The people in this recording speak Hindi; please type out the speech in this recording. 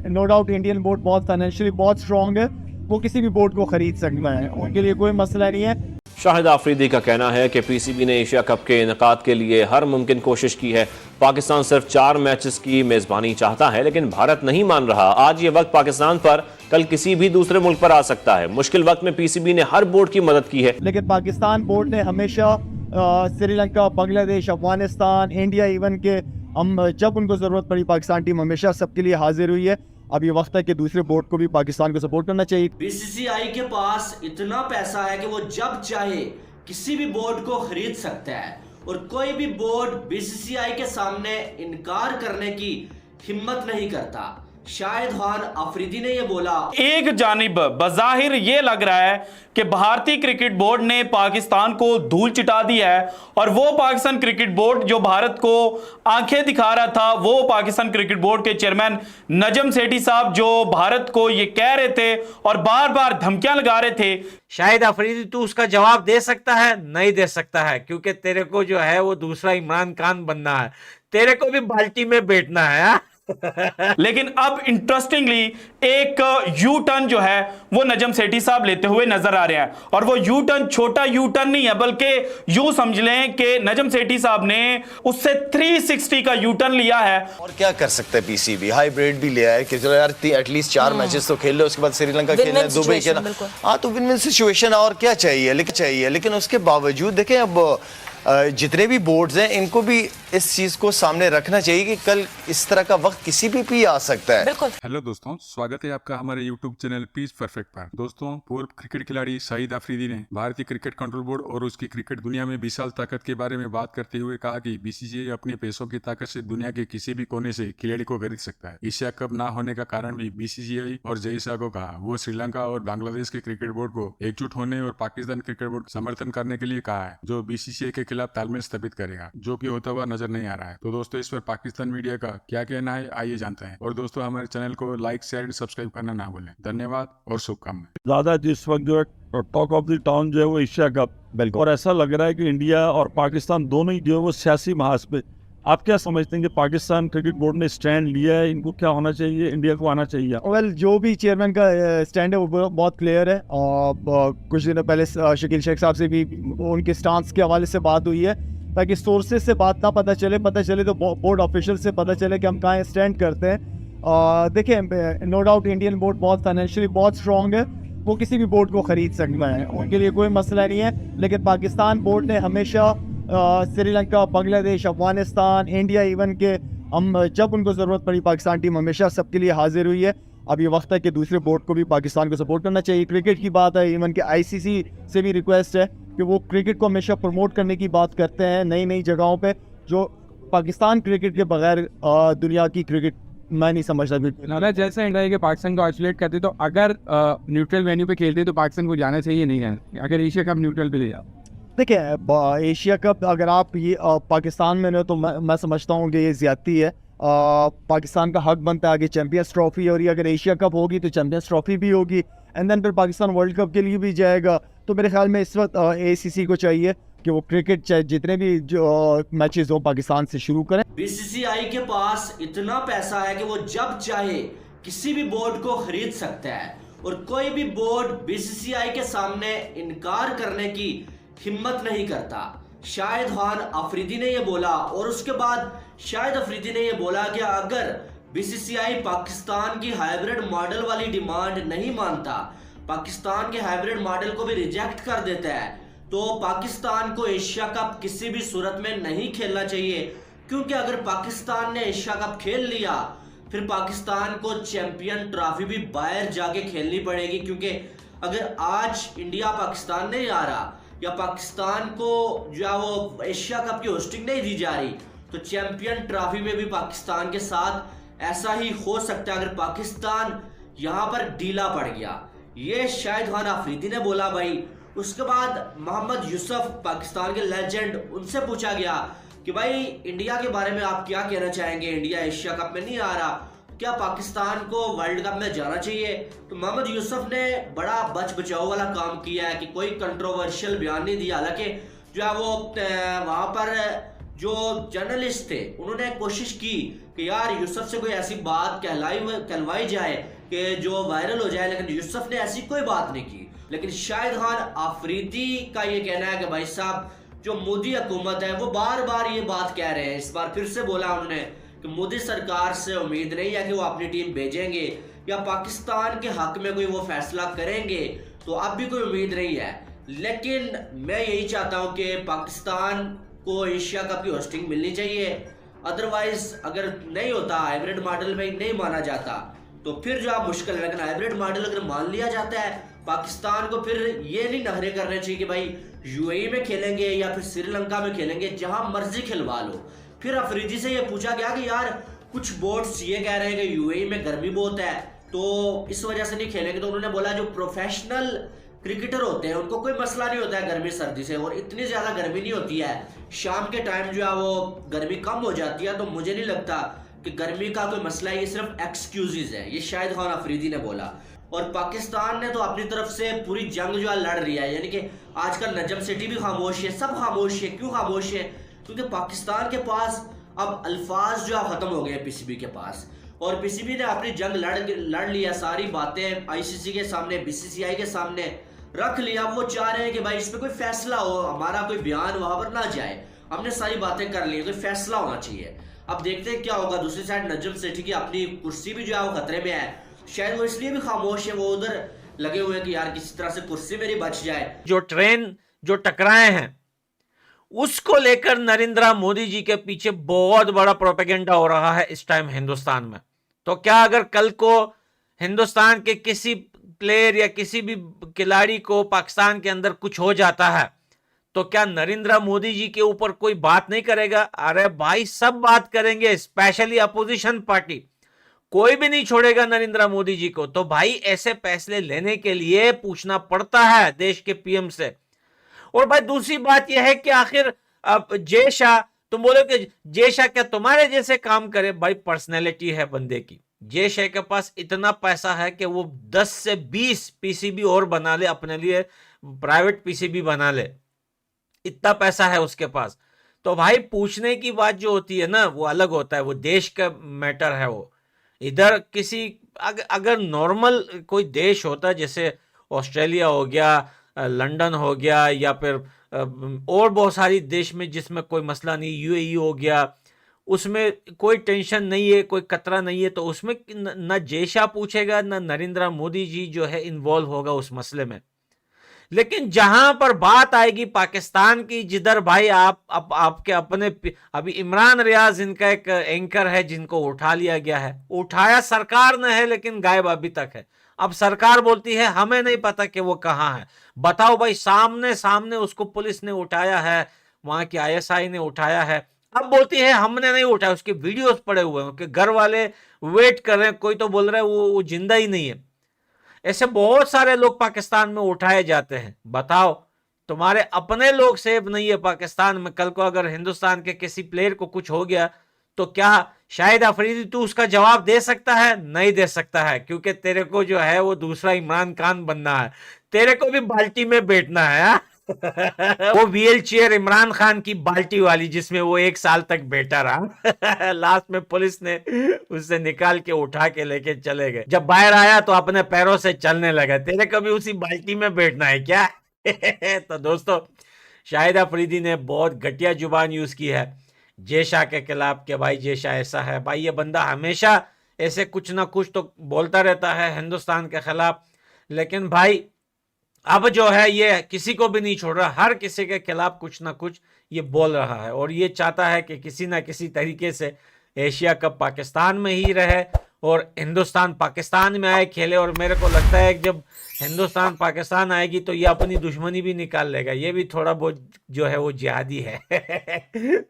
नो डाउट इंडियन बोर्ड बहुत फाइनेंशियली बहुत स्ट्रांग है, वो किसी भी बोर्ड को खरीद सकता है, उनके लिए कोई मसला नहीं है। शाहिद आफरीदी का कहना है कि पीसीबी ने एशिया कप के इनेकाद के लिए हर मुमकिन कोशिश की है। पाकिस्तान सिर्फ 4 मैचेस की मेजबानी चाहता है, लेकिन भारत नहीं मान रहा। आज ये वक्त पाकिस्तान पर कल किसी भी दूसरे मुल्क पर आ सकता है। मुश्किल वक्त में पीसीबी ने हर बोर्ड की मदद की है, लेकिन पाकिस्तान बोर्ड ने हमेशा श्रीलंका, बांग्लादेश, अफगानिस्तान, इंडिया इवन के हम जब उनको ज़रूरत पड़ी पाकिस्तान टीम हमेशा सबके लिए हाजिर हुई है। अब ये वक्त है कि दूसरे बोर्ड को भी पाकिस्तान को सपोर्ट करना चाहिए। बीसीसीआई के पास इतना पैसा है कि वो जब चाहे किसी भी बोर्ड को खरीद सकता है और कोई भी बोर्ड बीसीसीआई के सामने इनकार करने की हिम्मत नहीं करता। शाहिद खान अफरीदी ने ये बोला। एक जानिब बज़ाहिर ये लग रहा है कि भारतीय क्रिकेट बोर्ड ने पाकिस्तान को धूल चिटा दी है, और वो पाकिस्तान क्रिकेट बोर्ड जो भारत को आंखें दिखा रहा था, वो पाकिस्तान क्रिकेट बोर्ड के चेयरमैन नजम सेठी साहब जो भारत को ये कह रहे थे और बार बार धमकियां लगा रहे थे। शाहिद अफरीदी, तू उसका जवाब दे सकता है? नहीं दे सकता है, क्योंकि तेरे को जो है वो दूसरा इमरान खान बनना है, तेरे को भी बाल्टी में बैठना है। लेकिन अब इंटरेस्टिंगली एक यू टर्न जो है वो नजम सेठी साहब लेते हुए नजर आ रहे हैं, और वो यू टर्न छोटा यू टर्न नहीं है, बल्कि यूं समझ लें कि नजम सेठी साहब ने उससे 360 का यू टर्न लिया है। और क्या कर सकता है पीसीबी? हाइब्रिड भी लिया है कि चलो यार एटलीस्ट 4 मैचेस तो खेल लो, उसके बाद श्रीलंका खेलना है, दुबई खेलना। हाँ, तो विन विन सिचुएशन, और क्या चाहिए। लेकिन उसके बावजूद देखें, अब जितने भी बोर्ड्स हैं इनको भी इस चीज को सामने रखना चाहिए कि कल इस तरह का वक्त किसी भी आ सकता है। हेलो दोस्तों, स्वागत है आपका हमारे यूट्यूब चैनल पीस परफेक्ट पर। दोस्तों, पूर्व क्रिकेट खिलाड़ी शाहिद अफरीदी ने भारतीय क्रिकेट कंट्रोल बोर्ड और उसकी क्रिकेट दुनिया में विशाल ताकत के बारे में बात करते हुए कहा कि बीसीसीआई अपने पैसों की ताकत से दुनिया के किसी भी कोने से खिलाड़ी को खरीद सकता है। एशिया कप ना होने का कारण भी बीसीसीआई और जयसा को कहा। वो श्रीलंका और बांग्लादेश के क्रिकेट बोर्ड को एकजुट होने और पाकिस्तान क्रिकेट बोर्ड समर्थन करने के लिए कहा है, जो बीसीसीआई के खिलाफ तालमेल स्थापित करेगा, जो कि होता हुआ नजर नहीं आ रहा है। तो दोस्तों, इस पर पाकिस्तान मीडिया का क्या कहना है, आइए जानते हैं। और दोस्तों, हमारे चैनल को लाइक, शेयर एंड सब्सक्राइब करना ना भूलें। धन्यवाद और शुभकामनाएं। ज्यादा जिस वक्त जो है टॉक ऑफ द टाउन जो है वो एशिया कप, और ऐसा लग रहा है कि इंडिया और पाकिस्तान दोनों ही जो है वो सियासी महाज पे। आप क्या समझते हैं कि पाकिस्तान क्रिकेट बोर्ड ने स्टैंड लिया है, इनको क्या होना चाहिए, इंडिया को आना चाहिए? वेल, जो भी चेयरमैन का स्टैंड है वो बहुत क्लियर है, और कुछ दिनों पहले शकील शेख साहब से भी उनके स्टांस के हवाले से बात हुई है, ताकि सोर्सेज से बात ना पता चले तो बोर्ड ऑफिशियल से पता चले कि हम कहाँ स्टैंड करते हैं। देखिए, नो डाउट इंडियन बोर्ड बहुत फाइनेंशियली बहुत स्ट्रांग है, वो किसी भी बोर्ड को खरीद सकता है, उनके लिए कोई मसला नहीं है। लेकिन पाकिस्तान बोर्ड ने हमेशा श्रीलंका, बांग्लादेश, अफगानिस्तान, इंडिया इवन के हम जब उनको ज़रूरत पड़ी पाकिस्तान टीम हमेशा सबके लिए हाजिर हुई है। अब ये वक्त है कि दूसरे बोर्ड को भी पाकिस्तान को सपोर्ट करना चाहिए। क्रिकेट की बात है, इवन के आईसीसी से भी रिक्वेस्ट है कि वो क्रिकेट को हमेशा प्रमोट करने की बात करते हैं नई जगहों पे, जो पाकिस्तान क्रिकेट के बगैर दुनिया की क्रिकेट मैं नहीं समझता बिल्कुल। जैसे इंडिया के पाकिस्तान को आइसोलेट करते, तो अगर न्यूट्रल वेन्यू पे खेलते तो पाकिस्तान को जाना चाहिए नहीं है, अगर एशिया कप न्यूट्रल पे ले जाओ। देखिए, एशिया कप अगर आप ये पाकिस्तान में हो तो मैं समझता हूँ कि ये ज्यादती है। पाकिस्तान का हक बनता है आगे चैंपियंस ट्रॉफी, और ये अगर एशिया कप होगी तो चैंपियंस ट्रॉफी भी होगी, एंड देन फिर पाकिस्तान वर्ल्ड कप के लिए भी जाएगा। तो मेरे ख्याल में इस वक्त एसीसी को चाहिए कि वो क्रिकेट चाहे जितने भी जो मैचेस हो पाकिस्तान से शुरू करें। बीसीसीआई के पास इतना पैसा है कि वो जब चाहे किसी भी बोर्ड को खरीद सकता है और कोई भी बोर्ड बीसीसीआई के सामने इनकार करने की हिम्मत नहीं करता। शाहिद खान अफरीदी ने यह बोला, और उसके बाद शाहिद अफरीदी ने यह बोला कि अगर बीसीसीआई पाकिस्तान की हाइब्रिड मॉडल वाली डिमांड नहीं मानता, पाकिस्तान के हाइब्रिड मॉडल को भी रिजेक्ट कर देता है, तो पाकिस्तान को एशिया कप किसी भी सूरत में नहीं खेलना चाहिए। क्योंकि अगर पाकिस्तान ने एशिया कप खेल लिया, फिर पाकिस्तान को चैंपियन ट्रॉफी भी बाहर जाके खेलनी पड़ेगी। क्योंकि अगर आज इंडिया पाकिस्तान नहीं आ रहा या पाकिस्तान को जो है वो एशिया कप की होस्टिंग नहीं दी जा रही, तो चैंपियन ट्रॉफी में भी पाकिस्तान के साथ ऐसा ही हो सकता है अगर पाकिस्तान यहाँ पर ढीला पड़ गया। ये शाहिद खान अफरीदी ने बोला भाई। उसके बाद मोहम्मद यूसुफ, पाकिस्तान के लेजेंड, उनसे पूछा गया कि भाई इंडिया के बारे में आप क्या कहना चाहेंगे, इंडिया एशिया कप में नहीं आ रहा, क्या पाकिस्तान को वर्ल्ड कप में जाना चाहिए? तो मोहम्मद यूसुफ ने बड़ा बच बचाओ वाला काम किया है कि कोई कंट्रोवर्शियल बयान नहीं दिया। हालांकि जो है वो वहां पर जो जर्नलिस्ट थे उन्होंने कोशिश की कि कि यार यूसुफ से कोई ऐसी बात कहलवाई जाए कि जो वायरल हो जाए, लेकिन यूसुफ ने ऐसी कोई बात नहीं की। लेकिन शाहिद खान आफरीदी का ये कहना है कि भाई साहब जो मोदी हुकूमत है वो बार बार ये बात कह रहे हैं, इस बार फिर से बोला उन्होंने कि मोदी सरकार से उम्मीद नहीं है कि वो अपनी टीम भेजेंगे या पाकिस्तान के हक में कोई वो फैसला करेंगे, तो अब भी कोई उम्मीद नहीं है। लेकिन मैं यही चाहता हूं कि पाकिस्तान को एशिया कप की होस्टिंग मिलनी चाहिए, अदरवाइज अगर नहीं होता, हाइब्रिड मॉडल में नहीं माना जाता तो फिर जो आप मुश्किल है। लेकिन हाइब्रिड मॉडल अगर मान लिया जाता है पाकिस्तान को, फिर ये नहीं नखरे करने चाहिए कि भाई यूएई में खेलेंगे या फिर श्रीलंका में खेलेंगे, जहां मर्जी खिलवा लो। फिर अफरीदी से ये पूछा गया कि यार कुछ बोर्ड्स ये कह रहे हैं कि यूएई में गर्मी बहुत है तो इस वजह से नहीं खेलेंगे, तो उन्होंने बोला जो प्रोफेशनल क्रिकेटर होते हैं उनको कोई मसला नहीं होता है गर्मी सर्दी से, और इतनी ज्यादा गर्मी नहीं होती है, शाम के टाइम जो है वो गर्मी कम हो जाती है, तो मुझे नहीं लगता कि गर्मी का कोई मसला है, ये सिर्फ एक्सक्यूजेज है। ये शाहिद खान अफरीदी ने बोला। और पाकिस्तान ने तो अपनी तरफ से पूरी जंग जो है लड़ रही है, यानी कि आजकल नजम सिटी भी खामोश है, सब खामोश है। क्यों खामोश है? क्योंकि पाकिस्तान के पास अब अल्फाज जो है खत्म हो गए पीसीबी के पास, और पीसीबी ने अपनी जंग लड़ लिया, सारी बातें आईसीसी के सामने, बीसीसीआई के सामने रख लिया। वो चाह रहे हैं कि भाई इस पे कोई फैसला हो, हमारा कोई बयान वहां पर ना जाए, हमने सारी बातें कर ली, कोई फैसला होना चाहिए। अब देखते हैं क्या होगा। दूसरी साइड नजम सेठी की अपनी कुर्सी भी जो है वो खतरे में है, शायद वो इसलिए भी खामोश है, वो उधर लगे हुए हैं कि यार किसी तरह से कुर्सी मेरी बच जाए। जो ट्रेन जो टकराए हैं उसको लेकर नरेंद्र मोदी जी के पीछे बहुत बड़ा प्रोपेगेंडा हो रहा है इस टाइम हिंदुस्तान में। तो क्या अगर कल को हिंदुस्तान के किसी प्लेयर या किसी भी खिलाड़ी को पाकिस्तान के अंदर कुछ हो जाता है तो क्या नरेंद्र मोदी जी के ऊपर कोई बात नहीं करेगा? अरे भाई सब बात करेंगे, स्पेशली अपोजिशन पार्टी, कोई भी नहीं छोड़ेगा नरेंद्र मोदी जी को। तो भाई ऐसे फैसले लेने के लिए पूछना पड़ता है देश के पीएम से। और भाई दूसरी बात यह है कि आखिर अब जय शाह, तुम बोलो कि जय शाह क्या तुम्हारे जैसे काम करे? भाई पर्सनैलिटी है बंदे की, जय शाह के पास इतना पैसा है कि वो 10 से 20 पीसीबी और बना ले, अपने लिए प्राइवेट पीसीबी बना ले, इतना पैसा है उसके पास। तो भाई पूछने की बात जो होती है ना वो अलग होता है, वो देश का मैटर है। वो इधर किसी अगर नॉर्मल कोई देश होता जैसे ऑस्ट्रेलिया हो गया, लंदन हो गया, या फिर और बहुत सारी देश में जिसमें कोई मसला नहीं, यूएई हो गया, उसमें कोई टेंशन नहीं है, कोई खतरा नहीं है, तो उसमें न जय शाह पूछेगा न नरेंद्र मोदी जी जो है इन्वॉल्व होगा उस मसले में। लेकिन जहां पर बात आएगी पाकिस्तान की, जिधर भाई आपके अपने अभी इमरान रियाज इनका एक एंकर है जिनको उठा लिया गया है, उठाया सरकार ने है लेकिन गायब अभी तक है। अब सरकार बोलती है हमें नहीं पता कि वो कहां है। बताओ भाई, सामने सामने उसको पुलिस ने उठाया है, वहां की आईएसआई ने उठाया है, अब बोलती है हमने नहीं उठाया। उसके वीडियोस पड़े हुए हैं कि घर वाले वेट कर रहे हैं, कोई तो बोल रहा है वो जिंदा ही नहीं है। ऐसे बहुत सारे लोग पाकिस्तान में उठाए जाते हैं। बताओ, तुम्हारे अपने लोग सेफ नहीं है पाकिस्तान में। कल को अगर हिंदुस्तान के किसी प्लेयर को कुछ हो गया तो क्या शाहिद अफरीदी तू उसका जवाब दे सकता है? नहीं दे सकता है, क्योंकि तेरे को जो है वो दूसरा इमरान खान बनना है, तेरे को भी बाल्टी में बैठना है। वो व्हील चेयर इमरान खान की बाल्टी वाली जिसमें वो 1 साल तक बैठा रहा। लास्ट में पुलिस ने उससे निकाल के उठा के लेके चले गए। जब बाहर आया तो अपने पैरों से चलने लगा। तेरे को भी उसी बाल्टी में बैठना है क्या? तो दोस्तों, शाहिद अफरीदी ने बहुत घटिया जुबान यूज की है जय शाह के खिलाफ कि भाई जय शाह ऐसा है। भाई ये बंदा हमेशा ऐसे कुछ ना कुछ तो बोलता रहता है हिंदुस्तान के खिलाफ, लेकिन भाई अब जो है ये किसी को भी नहीं छोड़ रहा, हर किसी के खिलाफ कुछ ना कुछ ये बोल रहा है, और ये चाहता है कि किसी ना किसी तरीके से एशिया कप पाकिस्तान में ही रहे और हिंदुस्तान पाकिस्तान में आए खेले। और मेरे को लगता है कि जब हिंदुस्तान पाकिस्तान आएगी तो ये अपनी दुश्मनी भी निकाल लेगा। ये भी थोड़ा बहुत जो है वो जिहादी है।